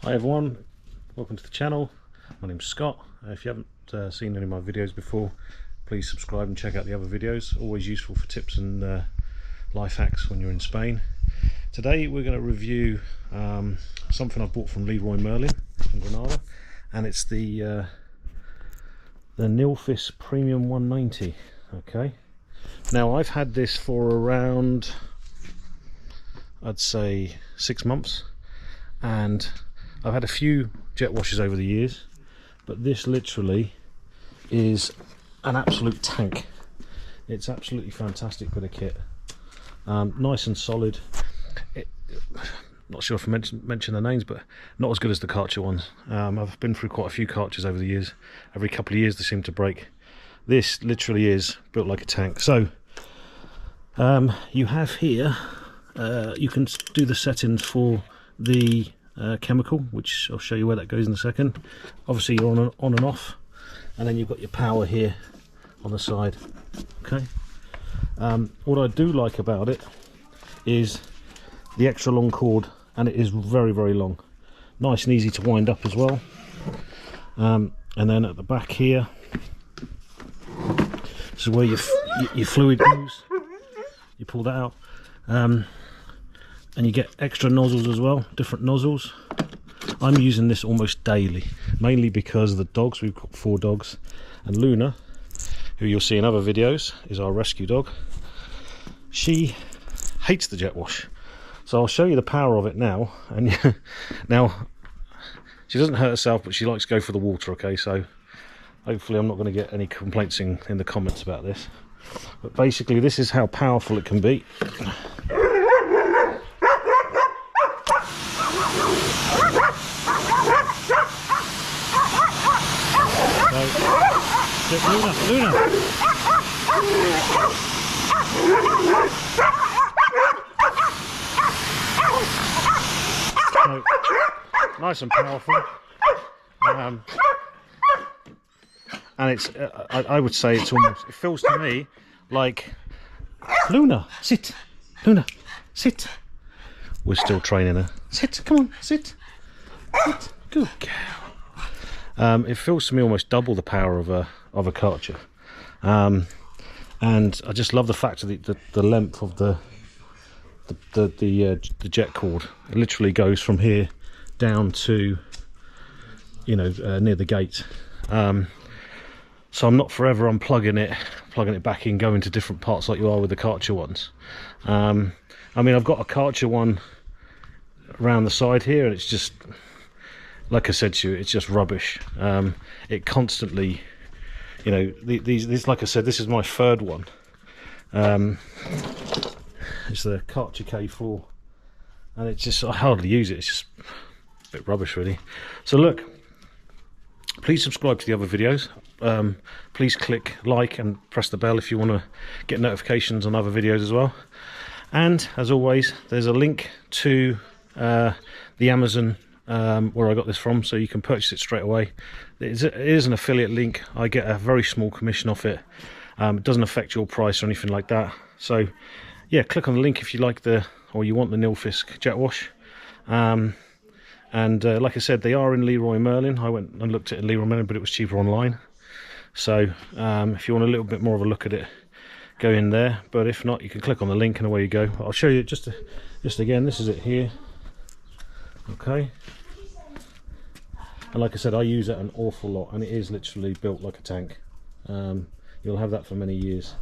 Hi everyone, welcome to the channel. My name's Scott. If you haven't seen any of my videos before, please subscribe and check out the other videos. Always useful for tips and life hacks when you're in Spain. Today we're going to review something I bought from Leroy Merlin in Granada, and it's the Nilfisk Premium 190. Okay, now I've had this for around, I'd say, 6 months, and I've had a few jet washers over the years, but this literally is an absolute tank. It's absolutely fantastic with a kit. Nice and solid. Not sure if I mention the names, but not as good as the Karcher ones. I've been through quite a few Karchers over the years. Every couple of years they seem to break. This literally is built like a tank. So you have here, you can do the settings for the chemical, which I'll show you where that goes in a second. Obviously you're on and off, and then you've got your power here on the side. Okay. What I do like about it is the extra long cord, and it is very, very long. Nice and easy to wind up as well. And then at the back here, this is where your fluid goes. You pull that out. And you get extra nozzles as well, different nozzles. I'm using this almost daily, mainly because of the dogs. We've got 4 dogs, and Luna, who you'll see in other videos, is our rescue dog. She hates the jet wash, so I'll show you the power of it now. And now she doesn't hurt herself, but she likes to go for the water. Okay, so hopefully I'm not going to get any complaints in the comments about this, but basically this is how powerful it can be. Luna. So, nice and powerful, and it's I would say it's almost, it feels to me like, Luna, sit. Luna, sit. We're still training her. Sit, come on, sit. Sit. Good girl. It feels to me almost double the power of a Karcher, and I just love the fact of the length of the jet cord. It literally goes from here down to, you know, near the gate. So I'm not forever unplugging it, plugging it back in, going to different parts like you are with the Karcher ones. I mean, I've got a Karcher one around the side here, and it's just, like I said to you, it's just rubbish. It constantly, you know, these, like I said, this is my 3rd one. It's the Karcher K4, and it's just, I hardly use it. It's just a bit rubbish, really. So look, please subscribe to the other videos. Please click like and press the bell if you want to get notifications on other videos as well. And as always, there's a link to the Amazon where I got this from, so you can purchase it straight away. It is an affiliate link. I get a very small commission off it. It doesn't affect your price or anything like that. So yeah, click on the link if you like or you want the Nilfisk jet wash. And like I said, they are in Leroy Merlin. I went and looked at Leroy Merlin, but it was cheaper online. So if you want a little bit more of a look at it, go in there. But if not, you can click on the link and away you go. I'll show you just again. This is it here. Okay. And like I said, I use it an awful lot, and it is literally built like a tank. You'll have that for many years.